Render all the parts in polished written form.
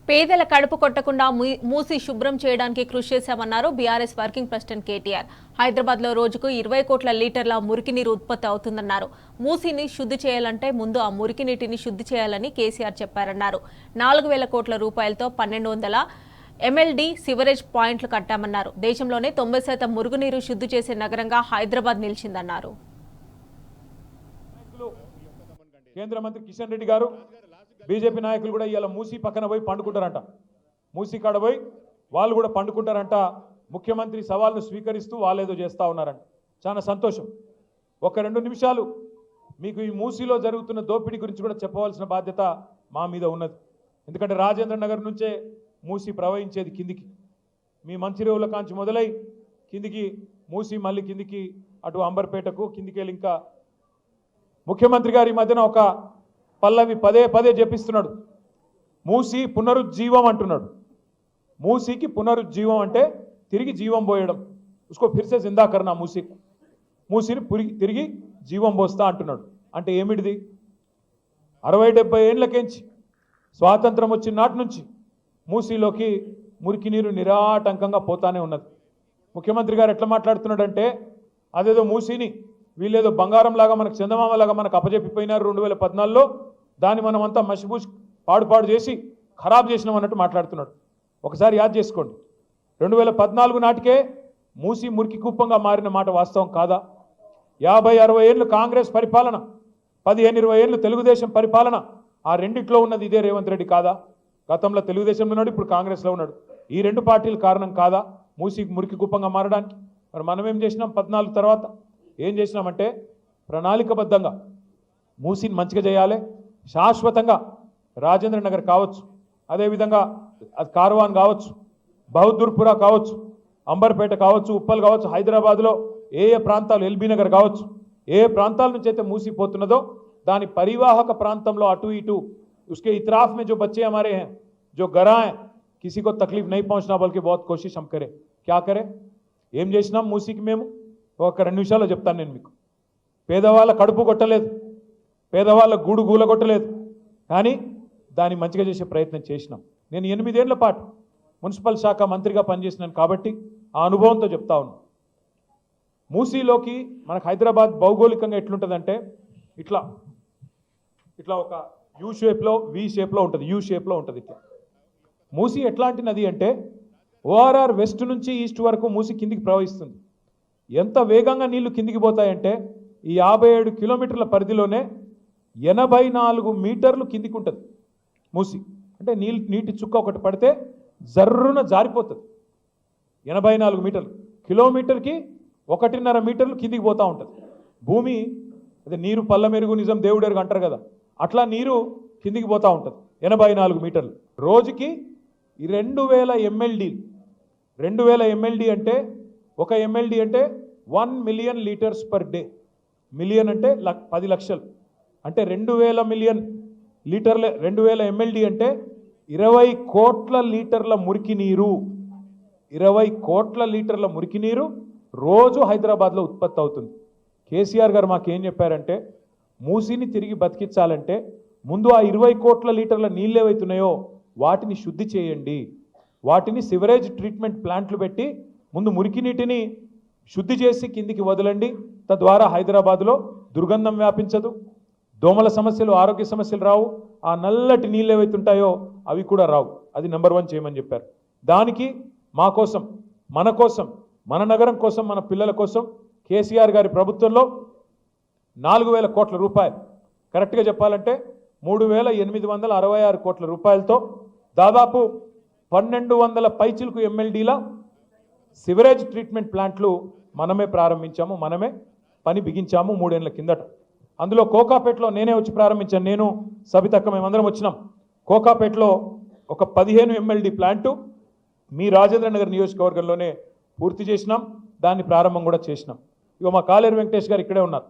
పేదల కడుపు కొట్టకుండా మూసి శుభ్రం చేయడానికి కృషి చేశామన్నారు BRS working president KTR. Hyderabad లో రోజుకు 20 కోట్ల లీటర్ల మురికి నీరు ఉత్పత్తి అవుతుందన్నారు. మూసిని శుద్ధి చేయాలంటే ముందు ఆ మురికి నీటిని శుద్ధి చేయాలని కేసీఆర్ చెప్పారన్నారు. 4000 కోట్ల రూపాయలతో 1200 ఎంఎల్డీ సివరేజ్ పాయింట్లు కట్టామన్నారు. దేశంలోనే 90% మురుగునీరు శుద్ధి చేసే నగరంగా హైదరాబాద్ నిలిచిందన్నారు. కేంద్ర మంత్రి కిషన్ రెడ్డి గారు బీజేపీ నాయకులు కూడా ఇవాళ మూసి పక్కన పోయి పండుకుంటారంట. మూసి కాడ పోయి వాళ్ళు కూడా పండుకుంటారంట. ముఖ్యమంత్రి సవాల్ను స్వీకరిస్తూ వాళ్ళేదో చేస్తూ ఉన్నారంట. చాలా సంతోషం. ఒక 2 నిమిషాలు మీకు ఈ మూసిలో జరుగుతున్న దోపిడీ గురించి కూడా చెప్పవలసిన బాధ్యత మా మీద ఉన్నది. ఎందుకంటే రాజేంద్ర నగర్ నుంచే మూసి ప్రవహించేది కిందికి. మీ మంచిరేవుల కాంచి మొదలై కిందికి మూసి మళ్ళీ కిందికి అటు అంబర్పేటకు కిందికి వెళ్ళి ఇంకా ముఖ్యమంత్రి గారి మధ్యన ఒక పల్లవి పదే పదే చెప్పిస్తున్నాడు. మూసి పునరుజ్జీవం అంటున్నాడు. మూసికి పునరుజ్జీవం అంటే తిరిగి జీవం పోయడం. ఉస్కో ఫిర్సే జిందా కర్నా మూసిని తిరిగి జీవం పోస్తా అంటున్నాడు. అంటే ఏమిటిది? 60-70 ఏళ్ళకేంచి స్వాతంత్రం వచ్చిన నాటి నుంచి మూసిలోకి మురికి నీరు నిరాటంకంగా పోతానే ఉన్నది. ముఖ్యమంత్రి గారు ఎట్లా మాట్లాడుతున్నాడంటే అదేదో మూసిని వీళ్ళేదో బంగారంలాగా మనకు చందమామలాగా మనకు అప్పజెప్పిపోయినారు 2014లో, దాన్ని మనం అంతా మసిపూసి పాడు చేసి ఖరాబ్ చేసినాం అన్నట్టు మాట్లాడుతున్నాడు. ఒకసారి యాద్ చేసుకోండి, 2014 నాటికే మూసి మురికి కుప్పంగా మారిన మాట వాస్తవం కాదా? 50-60 ఏళ్ళు కాంగ్రెస్ పరిపాలన, 15-20 ఏళ్ళు తెలుగుదేశం పరిపాలన, ఆ రెండిట్లో ఉన్నది ఇదే రేవంత్ రెడ్డి కాదా? గతంలో తెలుగుదేశంలో ఉన్నాడు, ఇప్పుడు కాంగ్రెస్లో ఉన్నాడు. ఈ 2 పార్టీలు కారణం కాదా మూసి మురికి కుప్పంగా మారడానికి? మరి మనం ఏం చేసినాం? 14 తర్వాత ఏం చేసినామంటే ప్రణాళికబద్ధంగా మూసిని మంచిగా చేయాలి, శాశ్వతంగా రాజేంద్ర నగర్ కావచ్చు, అదేవిధంగా అది కార్వాన్ కావచ్చు, బహదూర్పురా కావచ్చు, అంబర్పేట కావచ్చు, ఉప్పల్ కావచ్చు, హైదరాబాద్లో ఏ ప్రాంతాలు, ఎల్బీ నగర్ కావచ్చు, ఏ ప్రాంతాల నుంచి అయితే మూసిపోతున్నదో దాని పరివాహక ప్రాంతంలో అటు ఇటు उसके इतराफ में जो बच्चे हमारे हैं जो गरा हैं किसी को तकलीफ नहीं पहुंचना बल्कि बहुत कोशिश हम करें. क्या करें? ఏం చేసినాం మూసికి? మేము ఒక 2 నిమిషాల్లో చెప్తాను నేను మీకు. పేదవాళ్ళ కడుపు కొట్టలేదు, పేదవాళ్ళ గూడు గూల కొట్టలేదు, కానీ దాన్ని మంచిగా చేసే ప్రయత్నం చేసినాం. నేను 8 ఏళ్ల పాటు మున్సిపల్ శాఖ మంత్రిగా పనిచేసినాను కాబట్టి ఆ అనుభవంతో చెప్తా ఉన్నాను. మూసీలోకి మనకు హైదరాబాద్ భౌగోళికంగా ఎట్లుంటుందంటే ఇట్లా ఇట్లా ఒక యూ షేప్లో, వి షేప్లో ఉంటుంది, యూ షేప్లో ఉంటుంది. ఇట్లా మూసి ఎట్లాంటి నది అంటే ఓఆర్ఆర్ వెస్ట్ నుంచి ఈస్ట్ వరకు మూసి కిందికి ప్రవహిస్తుంది. ఎంత వేగంగా నీళ్లు కిందికి పోతాయంటే ఈ 57 కిలోమీటర్ల పరిధిలోనే 84 మీటర్లు కిందికి ఉంటుంది మూసి. అంటే నీటి చుక్క ఒకటి పడితే జర్రున జారిపోతుంది. 84 మీటర్లు, కిలోమీటర్కి 1.5 మీటర్లు కిందికి పోతూ ఉంటుంది భూమి. అదే నీరు పల్ల మెరుగు నిజం దేవుడెరుగు అంటారు కదా, అట్లా నీరు కిందికి పోతూ ఉంటుంది 84 మీటర్లు. రోజుకి 2000 ఎంఎల్డీ. 2000 ఎంఎల్డీ అంటే ఒక ఎంఎల్డీ అంటే 1 million litres per day. Million అంటే 10 లక్షలు, అంటే 2000 మిలియన్ లీటర్ల 2000 ఎంఎల్డీ అంటే 20 కోట్ల లీటర్ల మురికి నీరు. 20 కోట్ల లీటర్ల మురికి నీరు రోజు హైదరాబాద్లో ఉత్పత్తి అవుతుంది. కేసీఆర్ గారు మాకేం చెప్పారంటే మూసిని తిరిగి బతికించాలంటే ముందు ఆ 20 కోట్ల లీటర్ల నీళ్ళు ఏవైతున్నాయో వాటిని శుద్ధి చేయండి, వాటిని సివరేజ్ ట్రీట్మెంట్ ప్లాంట్లు పెట్టి ముందు మురికి నీటిని శుద్ధి చేసి కిందికి వదలండి. తద్వారా హైదరాబాద్లో దుర్గంధం వ్యాపించదు, దోమల సమస్యలు, ఆరోగ్య సమస్యలు రావు, ఆ నల్లటి నీళ్ళు ఏవైతుంటాయో అవి కూడా రావు. అది నెంబర్ 1 చేయమని చెప్పారు. దానికి మా కోసం, మన కోసం, మన నగరం కోసం, మన పిల్లల కోసం కేసీఆర్ గారి ప్రభుత్వంలో 4000 కోట్ల రూపాయలు, కరెక్ట్గా చెప్పాలంటే 3866 కోట్ల రూపాయలతో దాదాపు 1200 పైచిలకు ఎంఎల్డీల సివరేజ్ ట్రీట్మెంట్ ప్లాంట్లు మనమే ప్రారంభించాము, మనమే పని బిగించాము 3 ఏళ్ల కిందట. అందులో కోకాపేటలో నేనే వచ్చి ప్రారంభించాను, నేను సబితక్క మేమందరం వచ్చినాం. కోకాపేటలో ఒక 15 ఎంఎల్డీ ప్లాంటు మీ రాజేంద్ర నగర్ నియోజకవర్గంలోనే పూర్తి చేసినాం, దాన్ని ప్రారంభం కూడా చేసినాం. ఇక మా కాలేరు వెంకటేష్ గారు ఇక్కడే ఉన్నారు.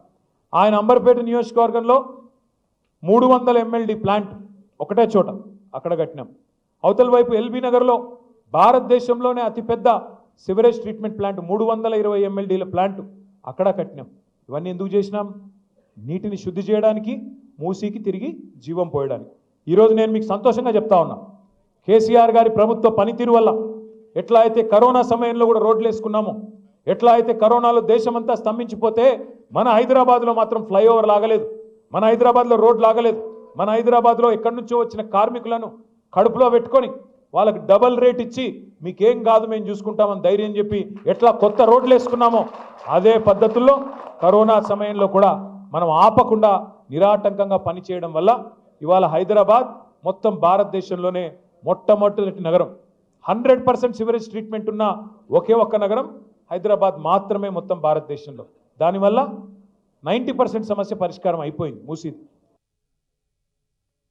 ఆయన అంబర్పేట నియోజకవర్గంలో 300 ఎంఎల్డీ ప్లాంట్ ఒకటే చోట అక్కడ కట్టినాం. అవతల వైపు ఎల్బీ నగర్లో భారతదేశంలోనే అతిపెద్ద సివరేజ్ ట్రీట్మెంట్ ప్లాంట్ 320 ఎంఎల్డీల ప్లాంట్ అక్కడ కట్టినాం. ఇవన్నీ ఎందుకు చేసినాం? నీటిని శుద్ధి చేయడానికి, మూసికి తిరిగి జీవం పోయడానికి. ఈరోజు నేను మీకు సంతోషంగా చెప్తా ఉన్నా, కేసీఆర్ గారి ప్రభుత్వ పనితీరు వల్ల ఎట్లా అయితే కరోనా సమయంలో కూడా రోడ్లు వేసుకున్నామో, ఎట్లా అయితే కరోనాలో దేశమంతా స్తంభించిపోతే మన హైదరాబాద్లో మాత్రం ఫ్లైఓవర్ లాగలేదు, మన హైదరాబాద్లో రోడ్ లాగలేదు. మన హైదరాబాద్లో ఎక్కడి నుంచో వచ్చిన కార్మికులను కడుపులో పెట్టుకొని వాళ్ళకి డబల్ రేట్ ఇచ్చి మీకేం కాదు మేము చూసుకుంటామని ధైర్యం చెప్పి ఎట్లా కొత్త రోడ్లు వేసుకున్నామో అదే పద్ధతుల్లో కరోనా సమయంలో కూడా మనం ఆపకుండా నిరాటంకంగా పనిచేయడం వల్ల ఇవాళ హైదరాబాద్ మొత్తం భారతదేశంలోనే మొట్టమొదటి నగరం. 100% సివరేజ్ ట్రీట్మెంట్ ఉన్న ఒకే ఒక్క నగరం హైదరాబాద్ మాత్రమే మొత్తం భారతదేశంలో. దానివల్ల 90% సమస్య పరిష్కారం అయిపోయింది మూసీ